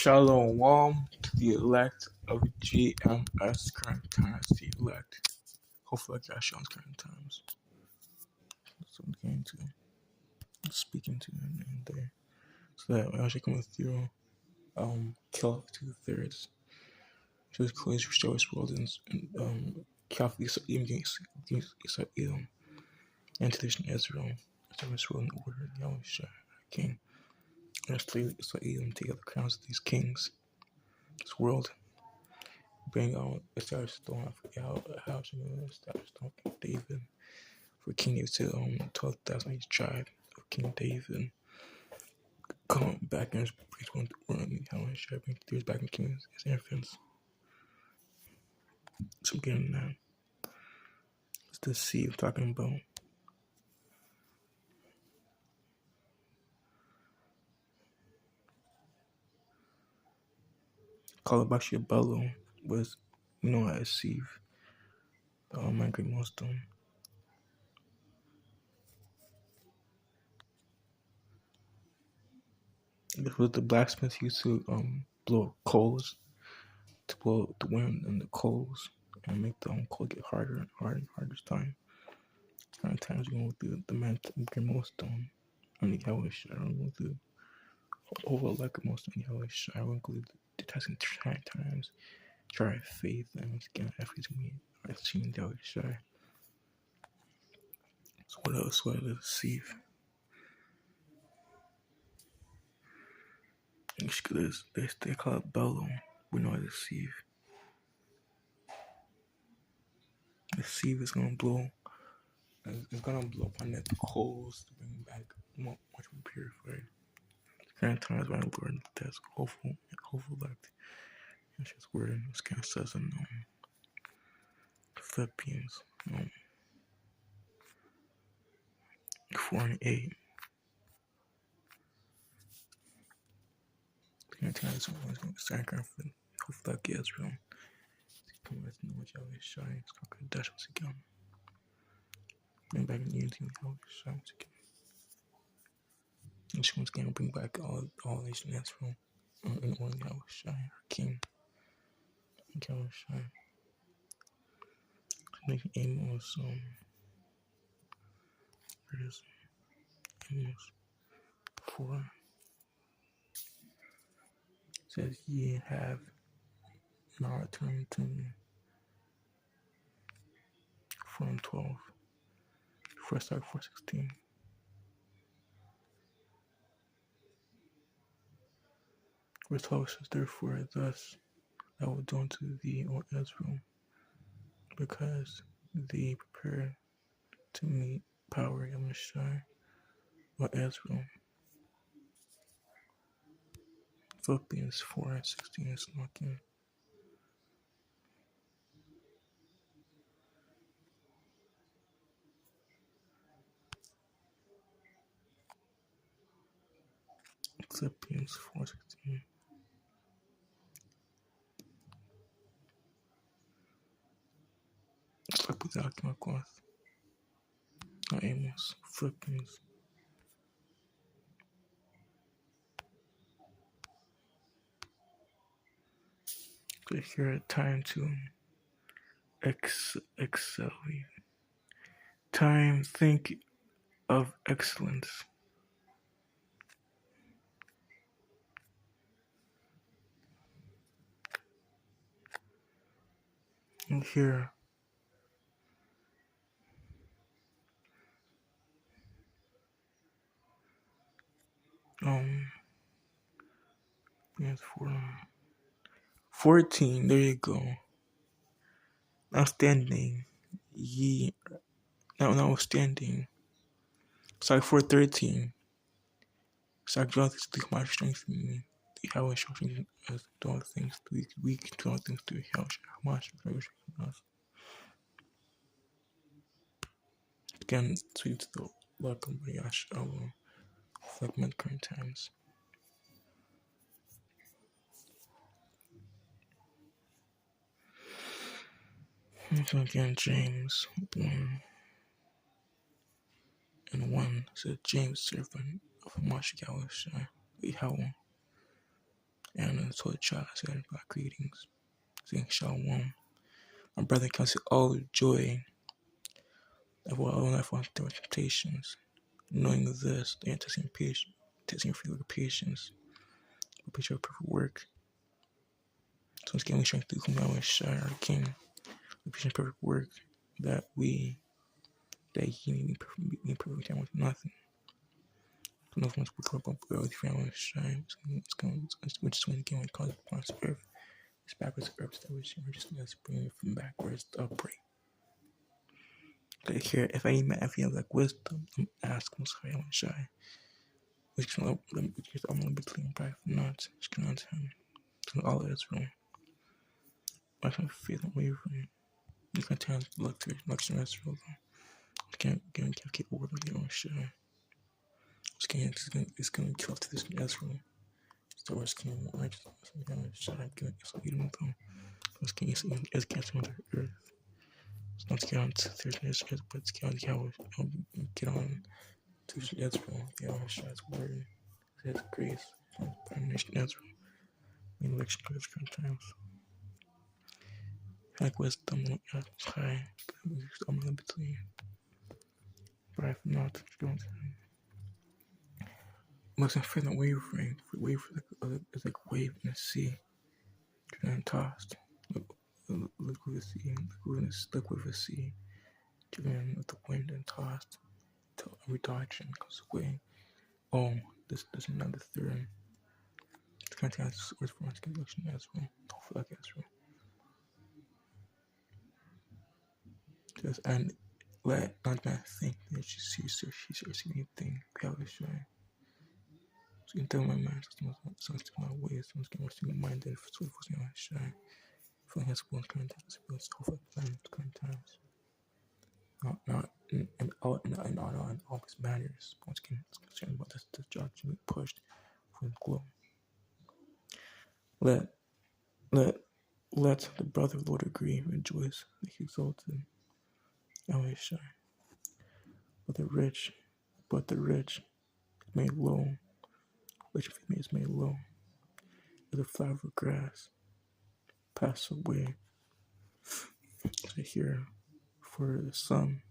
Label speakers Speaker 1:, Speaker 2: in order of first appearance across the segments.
Speaker 1: Shalom to the elect of GMS current times, the elect. Hopefully, I got Sean's current times. So I'm going to speaking to him in there. So that I actually come through kill 2/3. So it's close to show his world and Catholic against Edom and tradition Israel. So his world in order, Yahawashi, king. And it's like Edom take the crowns of these kings. This world. Bring on establish stone. I forget how she established stone King David. For King David to 12,000 each tribe of King David. Come back and praise one how I should bring tears back in King his infants. So I'm getting that. It's the sea I'm talking about. Calabashi Bello was as Steve, the Great Millstone. This was the blacksmith used to blow coals, to blow the wind and the coals, and make the coal get harder and harder and harder as time. Sometimes you go through the Great Millstone, and the Yahawashi, I don't go through over like most of the Yahawashi, I will include the testing times, try faith, and again everything I've seen the Yahawashi. So what else was I deceive? They call it bellow. We know how to deceive. Deceive is gonna blow. It's gonna blow up on the coals to bring back much more purified. Current times when I learned that's hopeful like it's just word. This kind of says in Philippians 4:8. Current times when it's gonna start hopefully like Israel. Come with know what y'all is shine. It's gonna dash once again. Bring back unity with y'all is shine once again. And she once again bring back all these Israel. And one y'all is shine, our king. Y'all is shine. Making Amos where is it? Amos 4. It says ye have now returned to me from 12. First start 4:16. Verse 12 says, therefore thus I will do unto thee, O Israel, because thee prepared to meet power Yahawashi, O Israel. Philippians 4:16 is knocking. Philippians 4:16. It's like without cloth. Not Amos. Philippians. But here a time to excel. Time think of excellence. And here yes, 14, there you go. Outstanding. Notwithstanding. Sorry, 4:13. So I draw this to my strength in me. The Yahawashi strength as do all things to be weak, to all things to be Yahawashi. Again, sweet to the welcome, Yash. I will reflect my current times. So again, James 1:1 says, James, servant of Yahawashi, Yahweh, and the toy child said about greetings, saying Shalom. My brother counts it all joy of our own life on through temptations, knowing this, the testing patience, testing for your patience, will put your perfect work. So it's giving strength through whom I will shine our King. We preach perfect work that he may be perfect time with nothing. So nothing much work up with family shine. Which is when the game calls upon this earth. It's backwards earth that which righteousness bring from backwards to upright. Like here, if any man if you have like wisdom, ask most high and shy. Which can only between pride from not, which can unto him. To all Israel. I can feel that way from you can tell look to Israel though. You can't keep order of your own shy. It's gonna kill to this Israel. Star Wars came righteousness and God shine good so you don't know. This king is catching on the earth. It's not to get on to there's Israel, but it's get on to Israel. The Yahawashi word, his grace, Prime Nation Israel, in election of his current times. Like wisdom at high, I'm in between. But I've not gone to him. Mustn't feel the wavering, wave is like wave in the sea, and tossed. Look with the sea, look with the sea, driven with the wind and tossed till every direction goes away. Oh, this is another theorem. The content is worth for us election as well. Don't feel like Ezra. Just and let not man think that she sees anything. How is shine. So you can tell my mind, someone's to my ways, someone's getting more single minded, so it was not shine. Feeling has one current times, it feels over plan current times. Not in all these matters. Once again, it's concerned about this judgment pushed for the glow. Let the brother Lord agree, rejoice, that he exalted, always shine. But the rich is made low, which is made low, as a flower of grass, pass away. So here, for the sun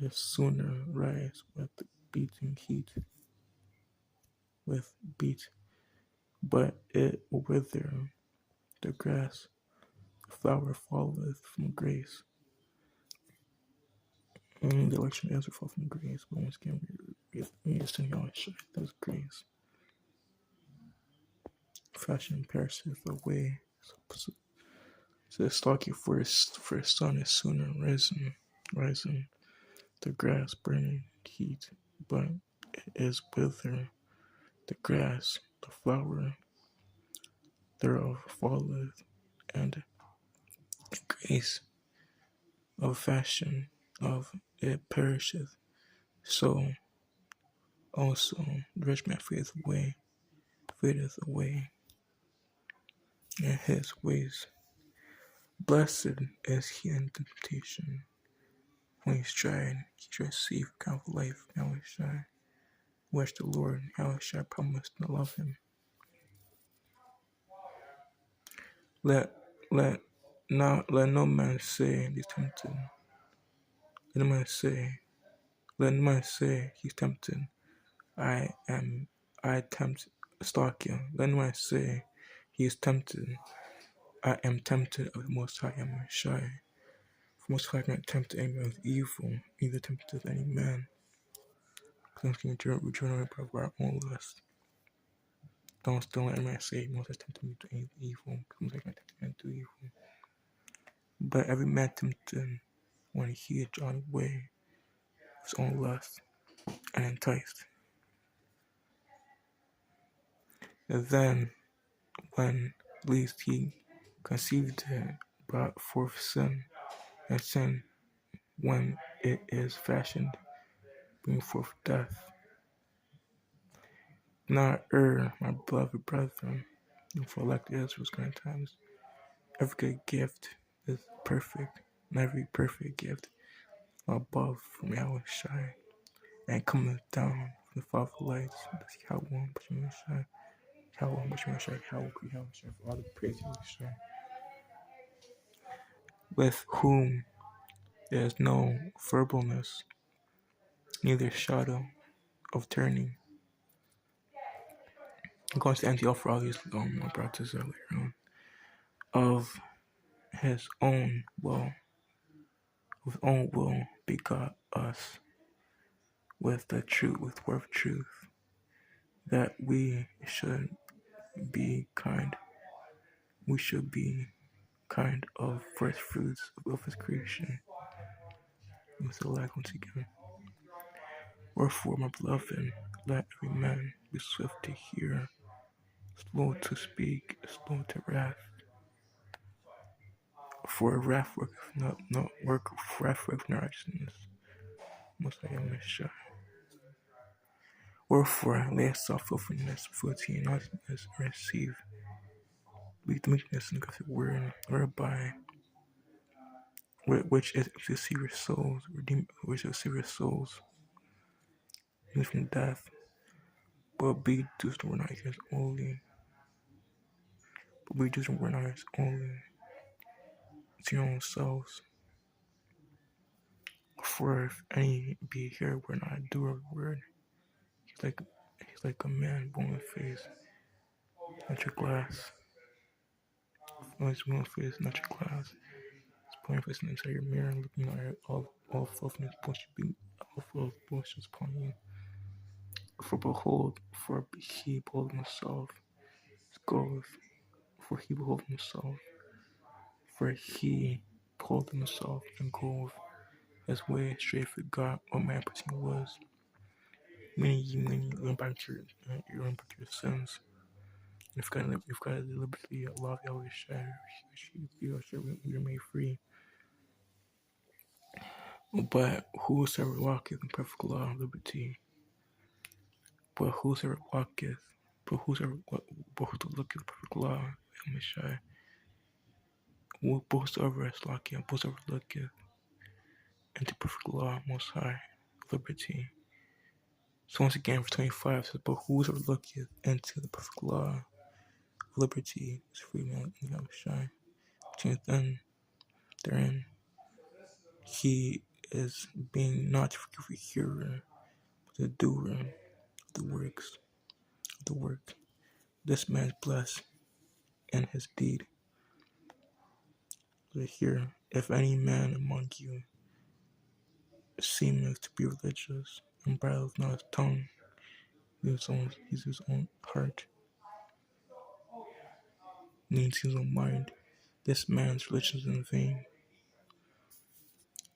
Speaker 1: is sooner rise with beating heat, but it will wither the grass, the flower falleth from grace. And the election is fall from grace, but once again, we understand how it should. That's grace. Fashion perisheth away. So the stalky for a sun is sooner rising, the grass burning heat, but it is wither the grass, the flower thereof falleth, and grace of fashion of it perisheth. So also the rich man fadeth away in his ways. Blessed is he in temptation. When he shall receive count of life. Now he shall wish the Lord. How he shall promise to love him. Let no man say he's tempted. Let no man say he's tempted. I tempt stalk you. Let no man say he is tempted. I am tempted of the Most High. I am shy. For Most High cannot tempt any man with evil, neither tempteth any man. Because we return of our own lust. Don't let any man say Most High tempted me to any evil, because Most High cannot tempt any man to evil. But every man tempted when he is drawn away of his own lust and enticed. And then, when least he conceived it, brought forth sin, and sin, when it is fashioned, bring forth death. Not my beloved brethren, for elect Israel's grand times. Every good gift is perfect, and every perfect gift above from Yahawashi, and cometh down from the Father of lights, the Yahweh, how much more shall how we have for all the praise you share, with whom there is no verbalness, neither shadow of turning. I'm going to empty out for all these practice earlier on. Of his own will begot us with the truth, with word of truth, that be kind, we should be kind of first fruits of his creation, with the like once again. Wherefore, my beloved, let every man be swift to hear, slow to speak, slow to wrath. For wrath worketh not wrath worketh not righteousness. Most I am shy. Wherefore, lay aside filthiness, filthy and naughtiness, and receive with meekness and good word, whereby which is to save your souls, which is to save your souls from death. But be just recognized only, only to your own selves. For if any be here were not a doer of the word, he's like a man born with face, not your glass. Always born with face, not your glass. It's pointing face inside your mirror and looking at all filthiness bullshit upon you. For behold, for he behold himself goeth, for he behold himself, for he behold himself and goeth his way straight for God, what man person was. Many you learn back to your sins. You've got the liberty of love Yahawashi, you're made free. But whosoever walketh in perfect law and liberty, but whosoever walketh, but whosoever looketh perfect law, Yahawashi, whosoever is lucky, and whosoever looketh into perfect law, most high, liberty. So once again, verse 25 says, but whosoever looketh into the perfect law, liberty is freedom in Yahawashi. Then therein he is being not a hearer, but a doer of the works of the work. This man is blessed in his deed. So here, if any man among you seemeth to be religious, and bridleth not his tongue, he's his own heart, means his own mind. This man's religion is in vain.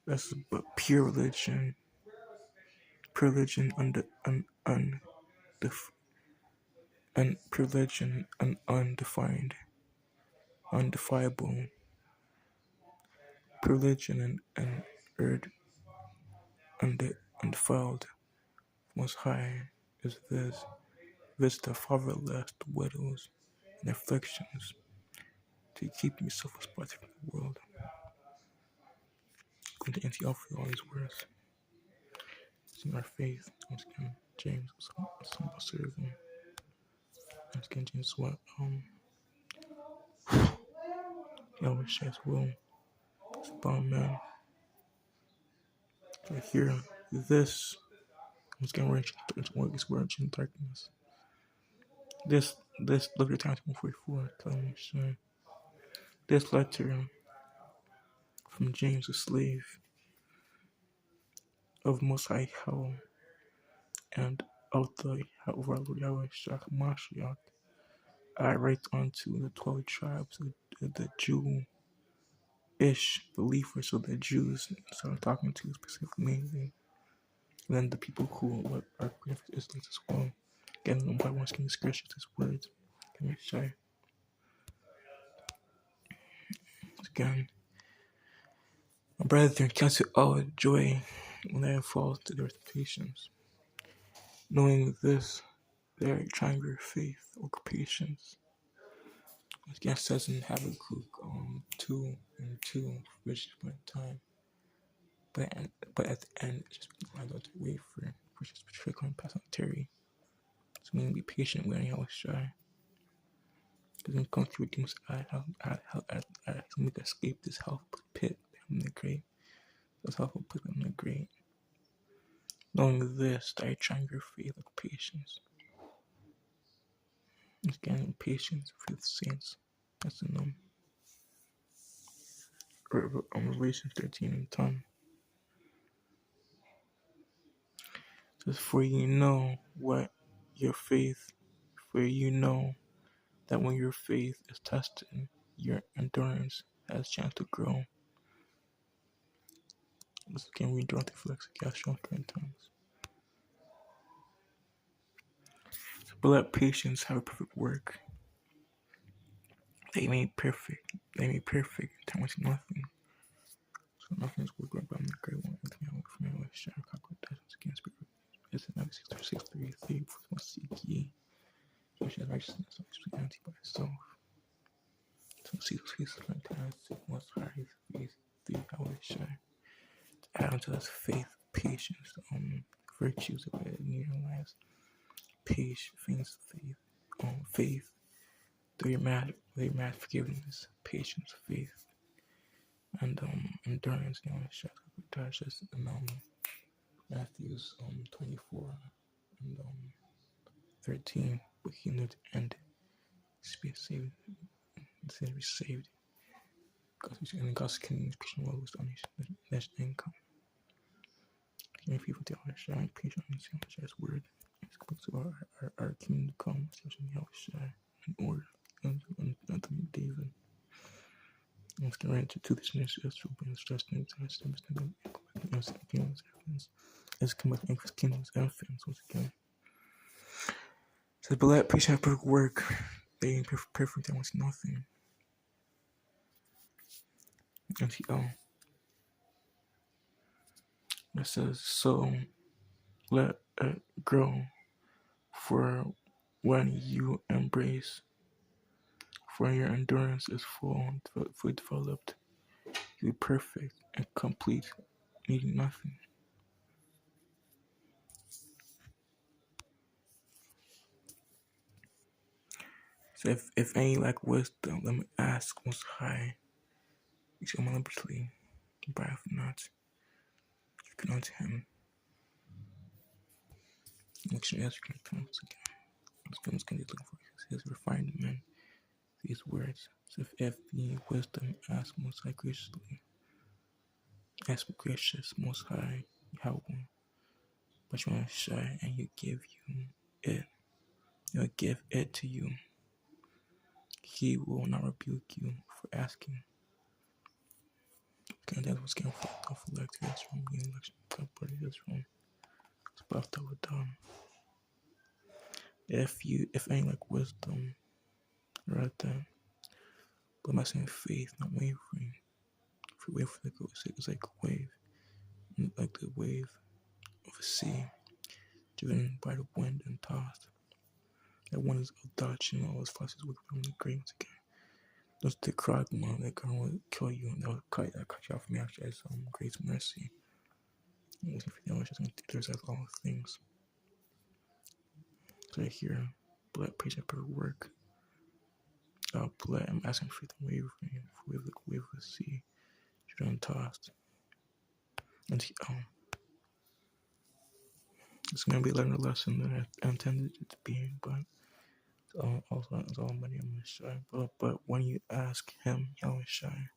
Speaker 1: That's but pure religion pure religion undefined, undefiable, pure religion and earth undefiled, most high is this. Visit the fatherless, the widows, and afflictions, to keep me self-respected from the world. Going to empty out for all these words. It's in our faith. Once again, James, some about serving. Once again, James, what Yahweh will. It's about man. Right here, this. Once again, we're in darkness. This, look at Times 144. Telling me, this letter from James, a slave of Most High Hell, and of our Lord Yahweh Mashiach, I write unto the 12 tribes of the Jewish believers, so the Jews. So I'm talking to specifically mainly, and then the people who are Israelites as well. Again, nobody wants to scratch this words. Can I say again? My brethren, count it all joy when they fall to their temptations, knowing this, they are trying your faith or patience. Again, it says in Habakkuk 2 and 2, which is by time. But at the end, it's just I got to wait for just trickling past on Terry. So we need to be patient with Yahawashi. Doesn't come to redeem us to make us escape this hell pit in the grave. This hellful pit in the grave. Knowing this, that I trying your faith with patience. Again, patience with saints. That's in Revelation 13 and 10. It says, for you know what your faith, for you know that when your faith is tested, your endurance has a chance to grow. This again, we don't reflect the strong times. But let patience have a perfect work. They made perfect. They made perfect. Time was nothing. So nothing is work about the great one. With me, from me, with share, calculate that against spirit. It's another 6 for seek ye. So she has righteousness, so she's empty by herself. So see those faces like that. Seek most high faith. Yahawashi. Add unto us faith, patience, virtues of it in your lives. Patience, faith. Through your mad forgiveness, patience, faith, and endurance. Just in Matthew's 24 and 13, but he knew the end to be saved, to be saved. And God's kingdom is patient will lose on his income. Many people tell us shine patient on his word. It's supposed to our kingdom to come, especially Yahawashi in order unto David. Let's get right into this news. Let's come with Anchor's kingdoms and fins once again. It says, but let patience have perfect work. They ain't perfect, that was nothing. And it says, so let it grow, for when you embrace, for your endurance is fully developed, you be perfect and complete, needing nothing. So if any lack wisdom, let me ask most high, you shall liberally, but if not, you can unto him. Make sure you can come again. Let's continue looking for his refined men, these words. So if the wisdom ask most high graciously, ask gracious most high Yahweh, but you want to shy and you give you it. He'll give it to you. He will not rebuke you for asking. Okay, that was getting off like this from the election. God put this room. It's about that we're done. If ain't like wisdom, right there. But my saying faith, not wavering. If you wave for it's like a wave. Like the wave of a sea, driven by the wind and tossed. That one is a Dutch, all his forces would from the graves again. Those the crowd, man, that can will kill you, and that will cut you off from me after as grace mercy. And if you know, it's just there's like all things. So here, blood, patient, per work. Blood, I'm asking for the wavering, for wave of the sea, driven tossed. And it's gonna be a learning lesson that I intended it to be, but it's all money I'm gonna shy. But when you ask him, Yahawashi,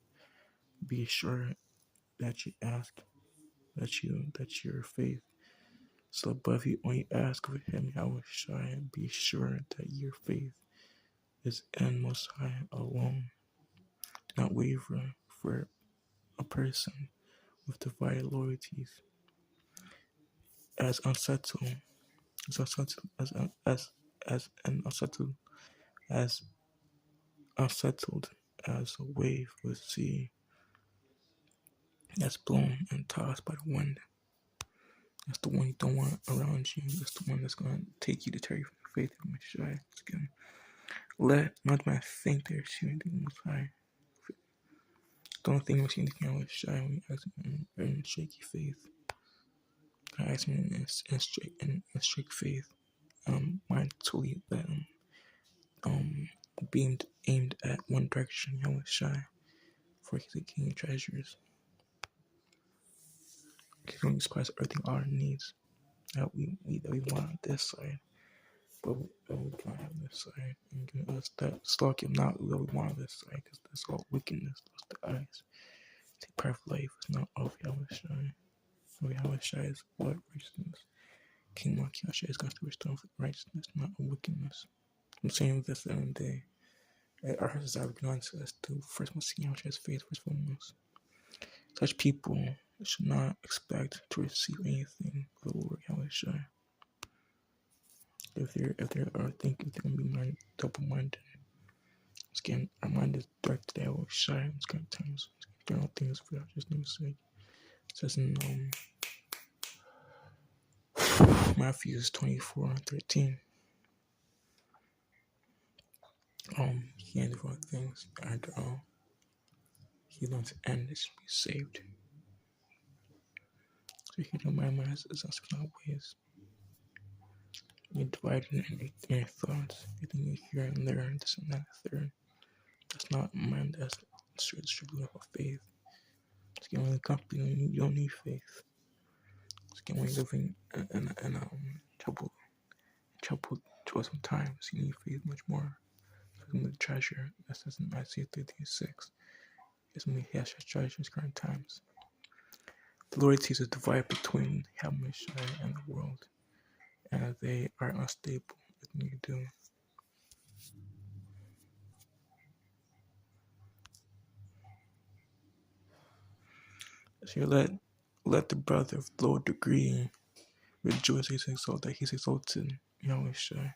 Speaker 1: be sure that you ask that your faith. So but when you ask of him, Yahawashi, be sure that your faith is in Most High alone, not waver for a person with divided loyalties, as unsettled as unsettled as unsettled as a wave with sea that's blown and tossed by the wind. That's the one you don't want around you. That's the one that's going to take you to tear you from the faith of Messiah. Again, let not man think they're seeing the Most High. Don't think we're seeing the Messiah when you ask him in shaky faith. I ask him in straight faith. Mine totally that beamed aimed at one direction, Yahawashi, for he's the king of treasures. He's going to supply everything our needs that we want on this side, but we can't have this side. And giving us that stock him not what we want on this side, because that's all wickedness, lost the eyes. Take part of life is not of Yahawashi. Yahawashi is what righteousness. King Yahawashi is going to restore righteousness, not wickedness. I'm saying this the other day. Our hearts are recognized us to first must seek Yahweh's face first and foremost. Such people should not expect to receive anything from the Lord Yahweh. If they are thinking they're gonna be double-minded, again, our mind is dark today. I will shy in current times. Doing all things for just name's sake. It says in Matthew 24:13. He ended all things, and he learned to end is to be saved. So you can know my mind is asking our ways. You're divided in your thoughts. You think you hear and learn this and that, third. That's not mind, that's strictly about faith. It's getting when the company, you don't need faith. It's getting when you're living in trouble sometimes. You need faith much more. It's the treasure. That says in Isaiah 36. It's when he has treasures current times. The Lord sees a divide between Yahawashi and the world, and they are unstable. Nothing you do. So let the brother of low degree rejoice that he's exalted, Yahawashi.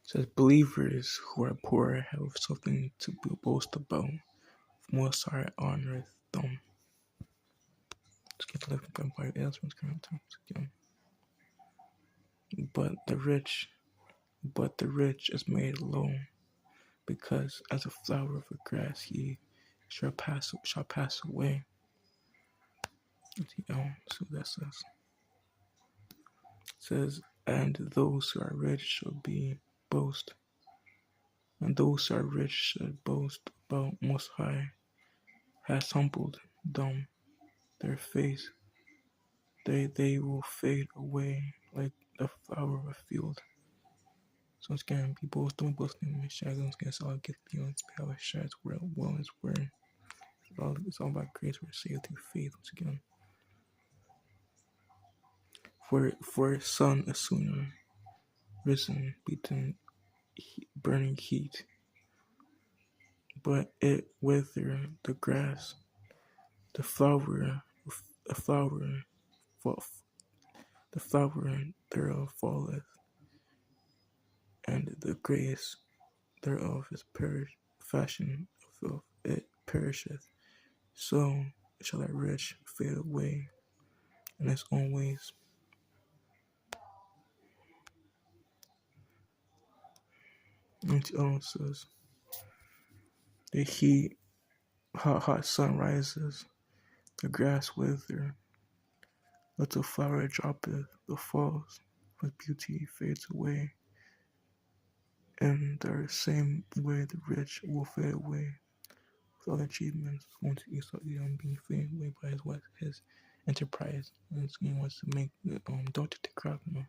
Speaker 1: Says believers who are poor have something to boast about. Most High honoreth them. Let's get to live in by elsewhere current times again. But the rich is made low, because as a flower of the grass he shall pass away. So that says. It says, and those who are rich shall boast, and those who are rich should boast about Most High has humbled them. Their face, they will fade away like the flower of a field. So it's gonna be don't boast in the shadows, it's all get how it shines well is where it's all about grace, we're saved through faith once again. For a sun is sooner risen beaten burning heat, but it wither the grass, the flower the flower thereof falleth, and the grace thereof is perished, fashion of it perisheth. So shall that rich fade away in its own ways. And it also says, the heat, hot sun rises, the grass wither, little flower droppeth, the falls, with beauty fades away. In the same way the rich will fade away with other achievements. Going to Esau being faded away by his enterprise. And he wants to make the daughter to crowd him.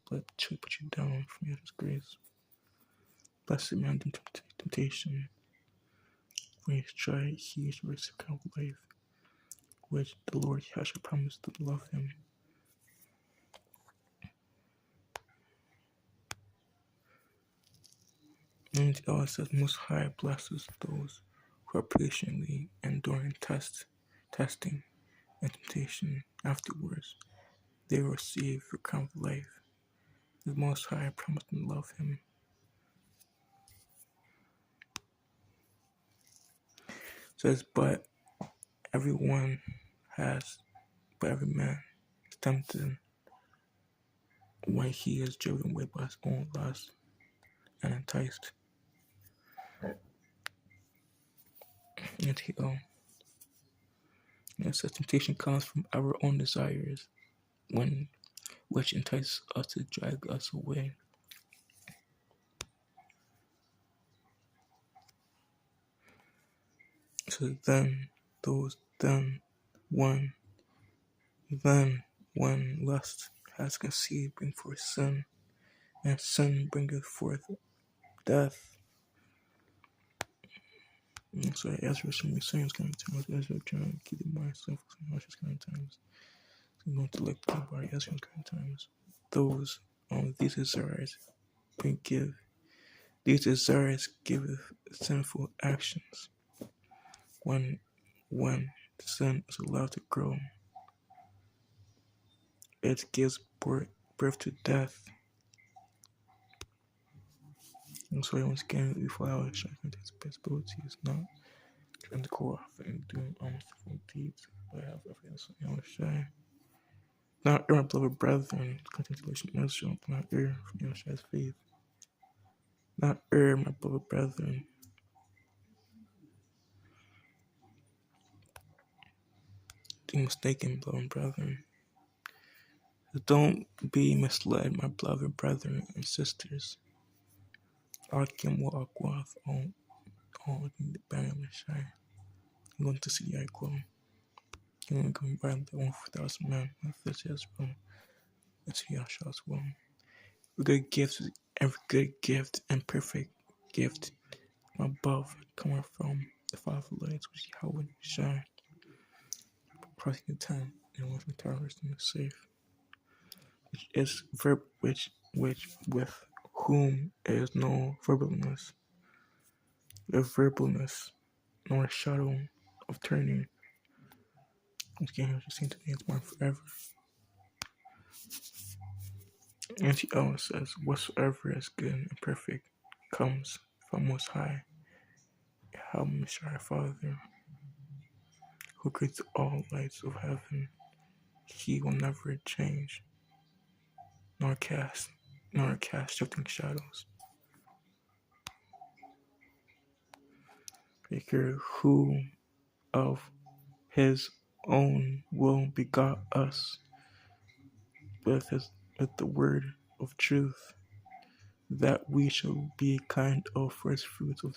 Speaker 1: But to put you down from your disgrace. Blessed man in temptation. When he try, he shall receive kind of life, which the Lord has promised to love him. And it also says, Most High blesses those who are patiently enduring testing, and temptation. Afterwards, they will receive the crown of life. The Most High promised to love him. It says, but every man is tempted when he is driven away by his own lust and enticed. And And such temptation comes from our own desires, which entices us to drag us away. So when when lust has conceived, bring forth sin, and sin bringeth forth death. And so Ezra should be saying it's going to times. Ezra trying to keep the mind self much as kind times. So going to look at by Ezra's kind times. These desires give these desires giveth sinful actions. When sin is allowed to grow, it gives birth to death. And so once again, before I was trying to take responsibilities, not trying to go off and doing unmerciful deeds, but I have evidence of my own shame. Not err, my beloved brethren, contemplation Israel, not err from your shad's faith. Not err, my beloved brethren. Be mistaken, beloved brethren. Don't be misled, my beloved brethren and sisters. Akim wa akwath on the banner of the shy. I'm going to see Yaquam. I'm going to go by the 1,000 men with this Israel. Let's see Yahshua's will. Every good gift and perfect gift from above coming from the Father lights, which Yahweh shine. Crossing the time and with terrorists in the safe. Which with whom is no verbalness, nor a shadow of turning. Which can just seem to be mine forever. Anti-L says, whatsoever is good and perfect comes from Most High, Yahweh Shai Father, who creates all lights of heaven. He will never change, nor cast shifting shadows. Here, who of his own will begot us with the word of truth, that we shall be kind of first fruits of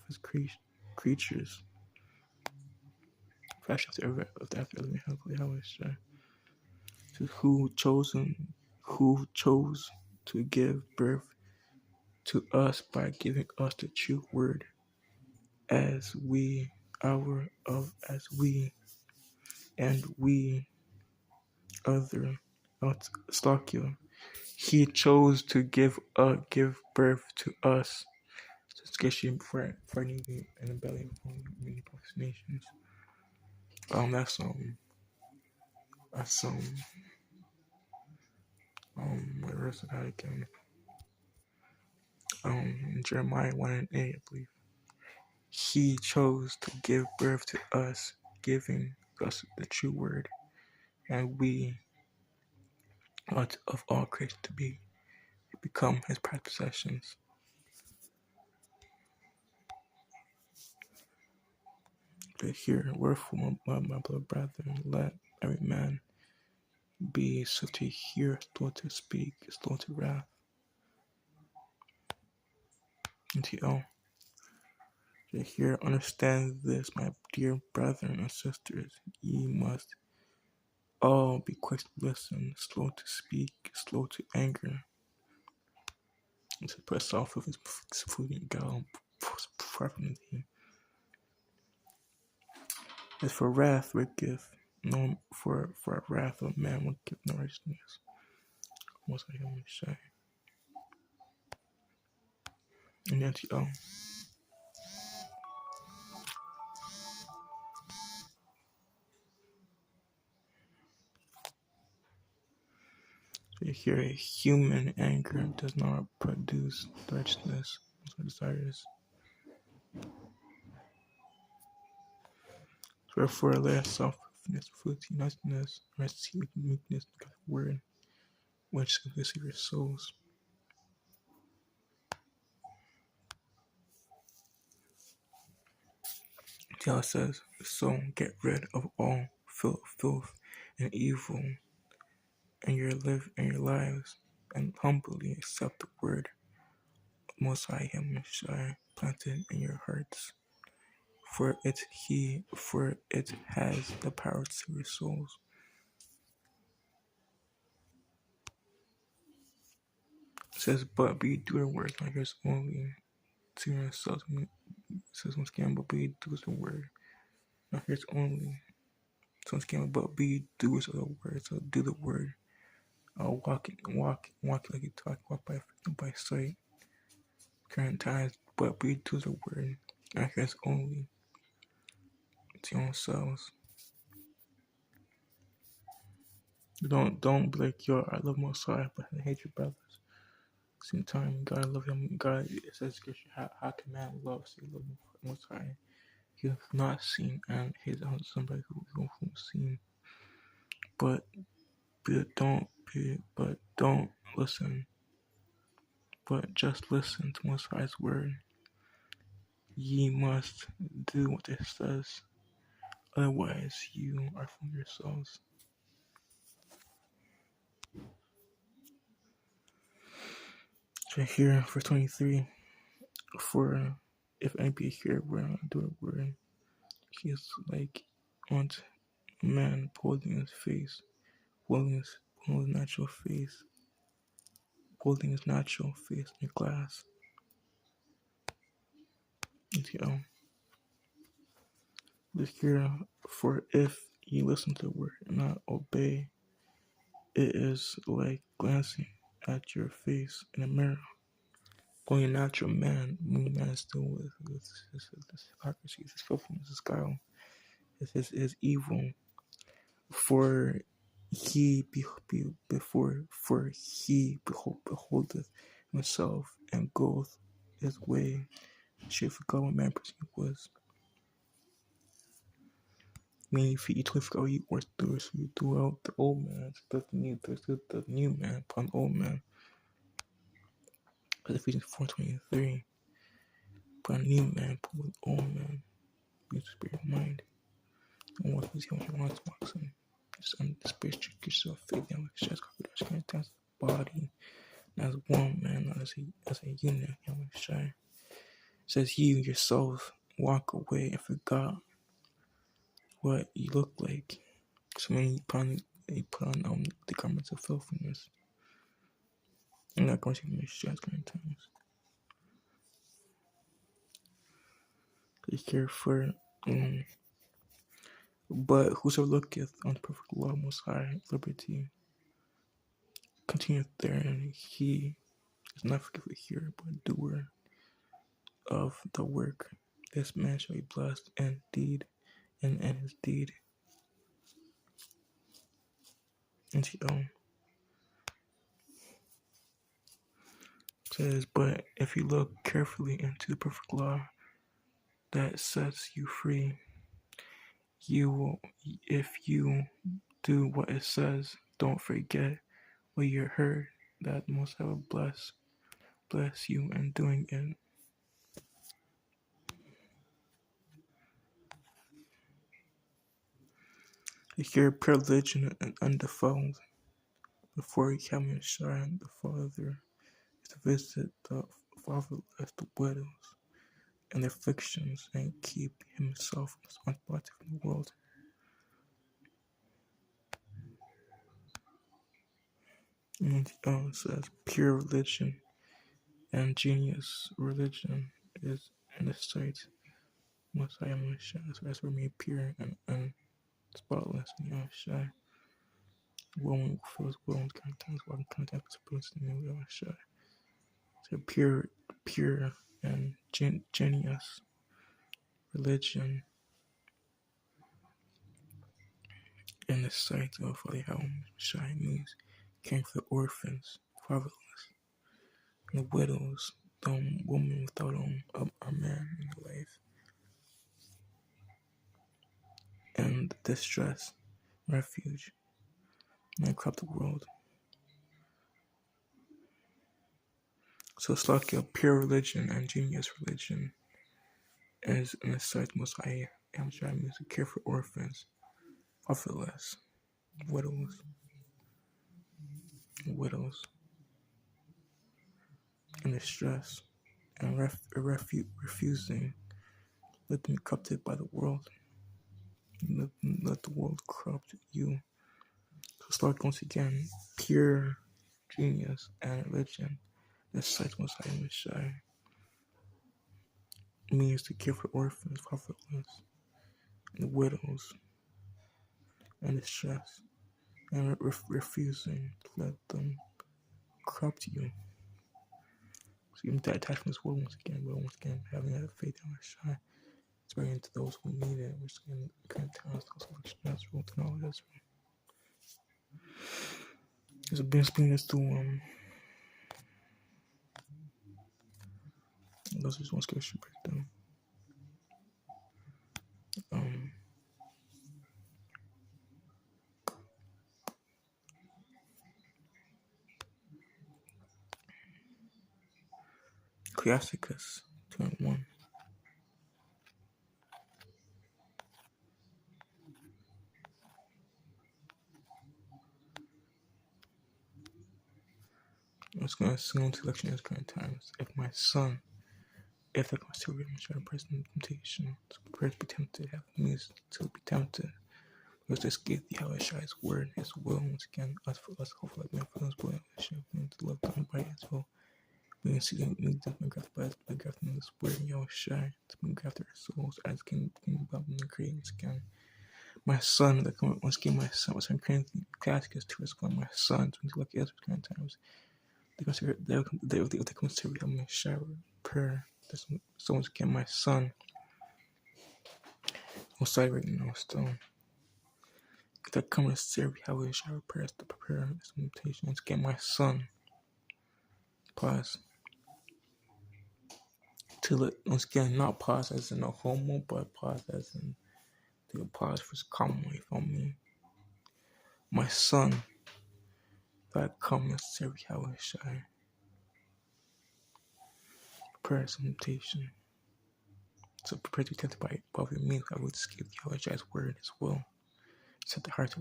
Speaker 1: his creatures. Fashions of the after living Yahawashi. Who chose to give birth to us by giving us the true word, as we other Slakia. He chose to give birth to us. So it's getting for needing in the belly of many prophet nations. That's where is it at again? Jeremiah 1:8, I believe. He chose to give birth to us, giving us the true word, and we ought of all creation to become his prized possessions. But here, wherefore, my beloved brethren, let every man be swift to hear, slow to speak, slow to wrath. NTL. Here, understand this, my dear brethren and sisters, ye must all be quick to listen, slow to speak, slow to anger, and to press off of his fleeting gall profanity. As for wrath worketh no for wrath of man worketh no righteousness. Most I can say. And then so here a human anger does not produce righteousness, so desires. Wherefore let self-forgiveness, fruity, niceness, mercy, meekness, God's word, which simplicity your souls. Yah says, so get rid of all filth and evil in your lives, and humbly accept the word of Most High Yahawashi planted in your hearts. For it has the power to your souls. It says, but be doing words, not yours only to yourselves. It says once again, but be doers of the word, not yours only. So once again, but be doers of the word. So do the word. Walk like you talk. Walk by faith, not by sight. Current times, but be doers of the word, not yours only to yourselves. Don't be like, yo, I love Most High, but I hate your brothers. Same time, God love him. God, it says, how can man love? So you love Most High. You have not seen and hate somebody who's seen. But don't listen. But just listen to Most High's word. Ye must do what it says, otherwise you are from yourselves. So here, verse 23. For if any be here will not do a word, he is like unto a man holding his face, holding his natural face, in a glass. Look here, for if ye listen to the word and not obey, it is like glancing at your face in a mirror. Only a natural man, is still with his hypocrisy, his filthiness, his guile, his evil. For he beholdeth himself and goeth his way. She forgot what man person he was. Meaning, if you totally forgot what you were through, so you threw out the old man, so the new man upon the old man. Because Ephesians 4:23, put a new man upon the old man, be the spirit of mind. And what was he wants to walk in? Just under the spirit, check yourself, faith, and like stress, copy, that's body, as one man, not as a unit, Yahawashi. It says you yourself walk away and forgot what you look like. So when you put on the garments of filthiness. I'm not going to make stress current times. Take care for but whosoever looketh on the perfect law most high liberty continueth therein, he is not forgetful here, but doer of the work. This man shall be blessed in deed and in his deed. And he says, but if you look carefully into the perfect law that sets you free, you will, if you do what it says, don't forget what you heard, that most High will bless you in doing it. Your privilege and undefiled before you come and shine the Father is to visit the fatherless, the widows, and their afflictions, and keep himself unspotted from the world. And it says, pure religion and genius religion is in the sight. Most High Yahawashi, so as remain pure and spotless in Yahawashi. Woman feels well in contact, walking contact with spirits in Yahawashi. So pure and genius religion in the sight of Father Yahawashi means caring for the orphans, fatherless, and the widows, the woman without a man in her life, and distress, refuge, and corrupt the world. So it's like a pure religion and genius religion is in the sight Most High Yahawashi means to care for orphans, fatherless, widows in distress, and refusing. Let them be corrupted by the world. Let the world corrupt you. So start once again, pure genius and religion. This sight most high and shy means to care for orphans, fatherless, and widows in distress, and refusing to let them corrupt you. So even that attachment this world once again, having that faith in shy. It's bringing to those who need it, which can kind of tell us those natural to know this. It's a been speaking us to those just one scripture breakdown. Ecclesiasticus 21. It's going to sing to election in current times. If the comes to read and try to present temptation, to prepare to be tempted, have means to be tempted. Because this gave the Yahawashi his word, his will, once again, us for us, hopefully, like for us, will, to love God by his will. We can see that we have been grafted in this word, Yahawashi, to be grafted our souls as King above and create once again. My son, once again, my son, was creating Classicus to us, my son, to look at us current times. They consider Yahawashi prayer. So once again, my son, on side right now, still. That come to serve Yahawashi prayers to prepare this meditation. Once again, my son, pause. Once again, not pause as in a homo, but pause as in to pause for calmly from me. My son, that come to serve Yahawashi prayers and meditation. So prepare to be tempted by above your means. I would skip Yahawashi's word as well. Set the heart to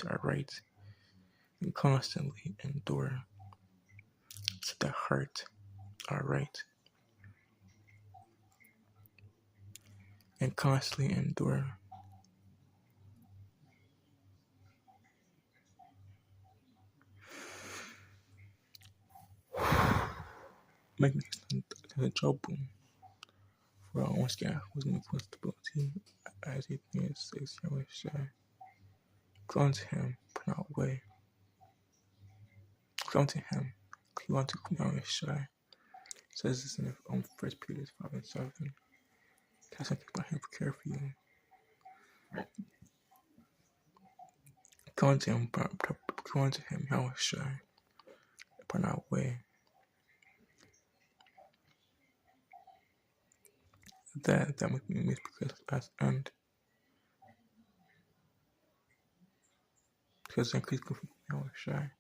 Speaker 1: our right, and constantly endure. Set the heart our right, and constantly endure. Make me a trouble for once again who's in stability as he says Yahawashi. Clone to him, put out way. Clone to him, cleave unto Yahawashi. Says this in the 1 Peter 5 and 7. Cast something by him for care for you. Clone to him, Yahawashi. Put out way. That would be misbegotten as and because increased from Yahawashi.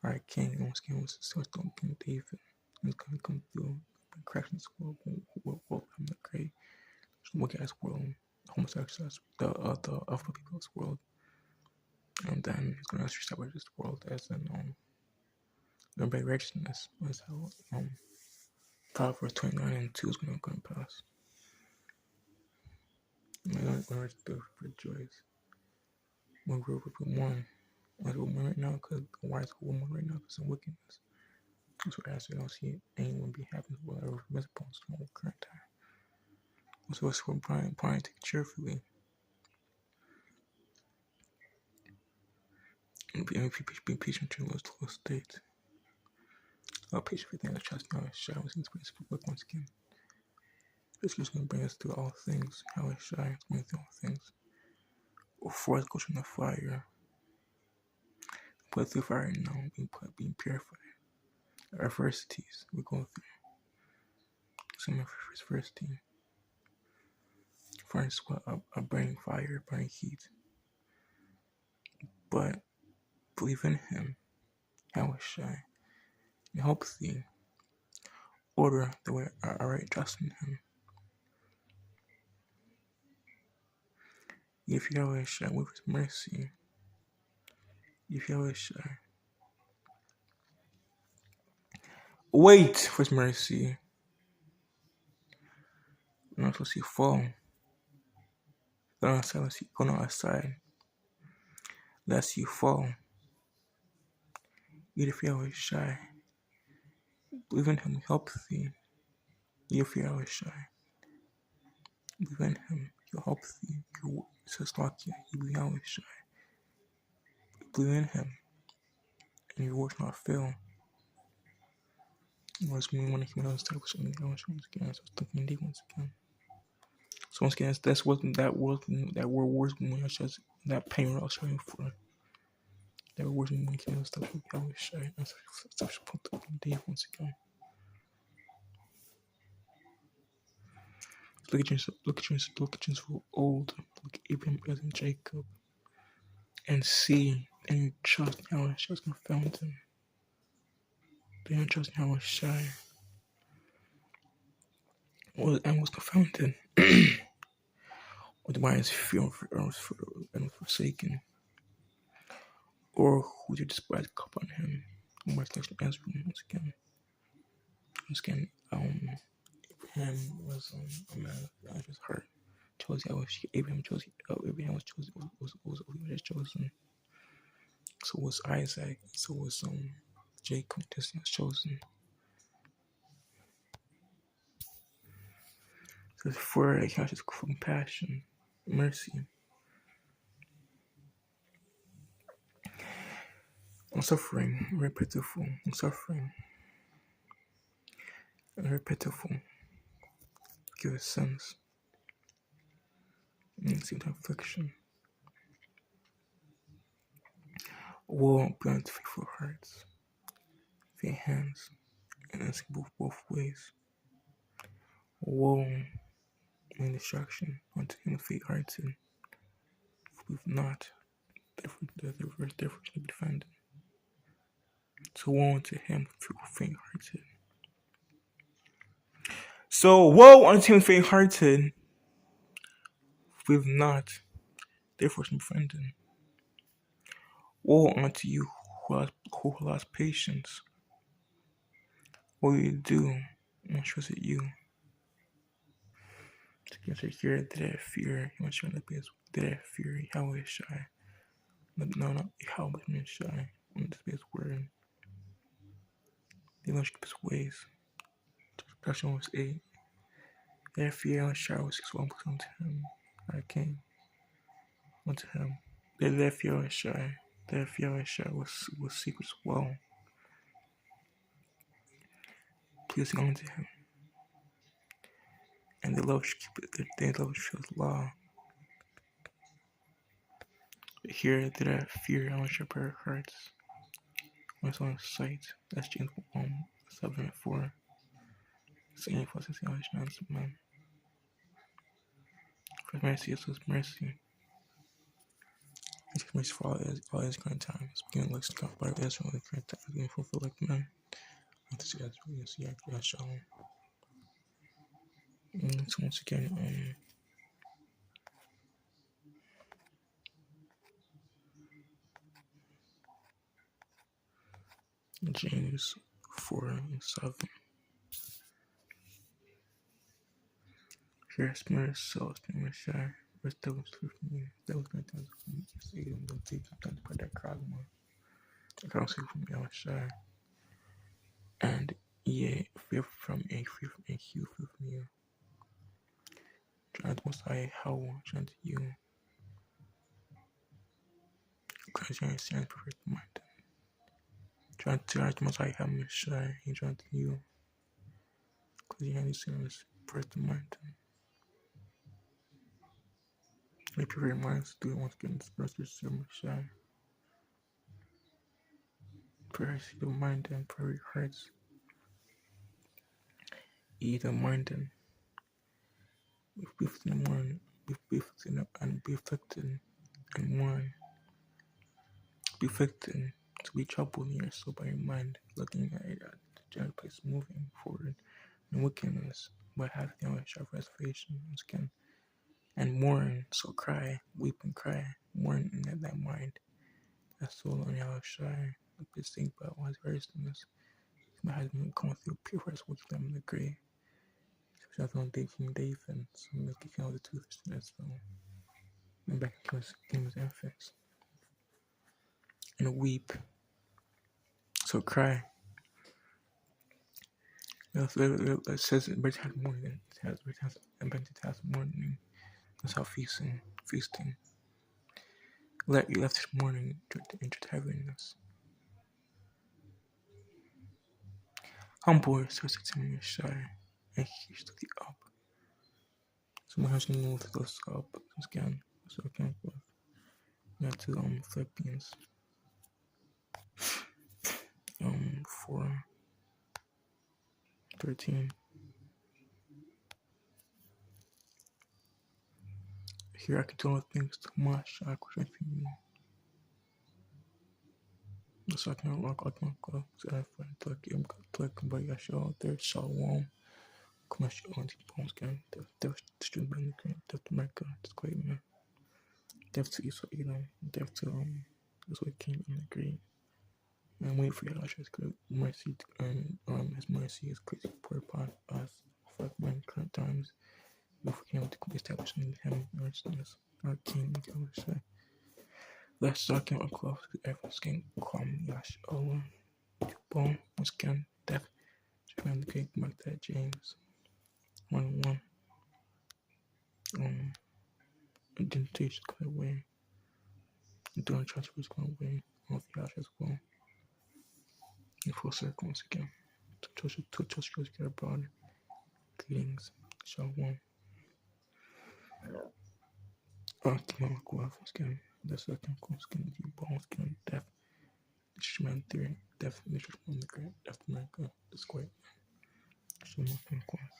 Speaker 1: Alright, King, once again was the source of King David. He's gonna come through and crash this world I'm not great. Look at his world, homosexuals, the other people's world. And then he's gonna establish this world as an by righteousness. That's how Proverbs 29 and 2 is gonna come pass. I'm gonna rejoice. When we're with one. As a woman right now, because the wise woman right now is in wickedness. So as we don't see anyone be happy with whatever visible in the current time. So it's for Brian take it cheerfully. And be patient to those states. I'll patient for things I trust now. Shy was in space for book once again. This is going to bring us through all things. How I shy is going through all things. Before us go through the fire. Put through fire now, being purified. Adversities we go through. Some of adversity. Furnace a burning fire, burning heat. But believe in him. Yahawashi. And help thee. Order the way right, trust in him. If Yahawashi with his mercy, if Yahawashi wait for his mercy, not to see fall. Go outside, let's see, go outside, lest you fall. If Yahawashi, believe in him, help thee. If Yahawashi, believe in him, he'll help thee. It says, Lakia, you Yahawashi. Believe in him, and your work not fail. Was me when he went established in the once again, so thinking deep once again. So once again, that's what that word was when I says that pain I was showing for. That word when he came stuff with Yahawashi. That's such a put thinking deep once again. Look at yourself old, look at Abraham and Jacob, and see and trust Yahawashi was gonna found him. They don't trust Yahawashi. And was confounded. Or the mind is fear and forsaken, or who did despise upon him. More selection answer once again. Abraham was a man of his heart. Chose Abraham chose Abraham was chosen was chosen. So was Isaac. So was Jacob. This was chosen. So for a couch of compassion, mercy, and suffering, very pitiful, and suffering, very pitiful. Give us sins, and see the affliction. Woe beyond faithful hearts, fair hands, and ask both ways. Woe and destruction unto him faint hearted. If not, therefore should be defended. So woe unto him faint hearted. So woe unto him faint hearted. If not, therefore should be defended. Woe unto you who lost patience. What will you do? What was it you? To hear did I fear? He wants to be did I fear Yahawashi? No, not Yahawashi. On this base word. They must keep his ways. Question was 8. Did I fear Yahawashi was 6 1 unto him? I came unto him. Did I fear Yahawashi? Did I fear Yahawashi was secret as well. Pleasing unto him. And they love should keep it. They love should his law. But here did I fear Yahawashi prayer hearts. When it's on sight, that's James 7 and 4. Singing for his Yahawashi man. For mercy is his mercy. His mercy for all his current time. Speaking like God by Israel, the current time, being fulfilled like men. Want to see Israel, yes, yeah, shalom. So once again, James 4 and 7. Here, Spirit, soul, Spirit, shine. Rest that was true for me. That was going to me. Just say them, don't take something to put that cragma. I can't see from me, I was shy. And yeah, fear from a, fear from a, fear from you. Trying to most I how trying to you. Because you're a perfect mind. Trying to most I have me shy. He trying to you. Because you're a perfect mind. Make your minds do it once again. Express yourself shy. Prayer the mind and prayer hearts. Eat the mind and be in one, be and be affected and one. Be affected to be troubled in your soul by your mind, looking at it at the general place moving forward in wickedness, but having a sharp reservation once again. and mourn, so cry, weep and cry, mourn in that mind. That's soul on Yahawashi. A bit think about one's verseness. My husband going through pure first with them in the grave. So I on King David, so make it count the toothlessness. So and back to his infants. And weep, so cry. It says it has morning. It has morning. That's how feasting. Let you left this morning into heaviness. Humble yourself to me shy, and he stood up. So my husband moved us up again. So again, we have to Philippians 4:13. Here I can do all things too much. I could me. So I can unlock all my go. So I find like by I show there Shalom. Commercial on the bones game. Death to student by the grant. Death to America. It's great man. Death to Esau Edom. Death to this way came in the green. And wait for Yahawashi mercy and his mercy is quickly poured upon us for when current times before him to establish in him righteousness. Our King Yahawashi. Let's talk about close to every skin calm Yash Owen. Bone skin death. Japan the King like that James 1-1. Identity is going away. Doing transfer is going away. All the Yash as well. In full circle once again. Two shows get abroad. Greetings. Shalom. Kimon Guaf skin. The second skin, the bone skin, death. Instrument theory, death, instrument the great, death America, the square. Shalom Guaf.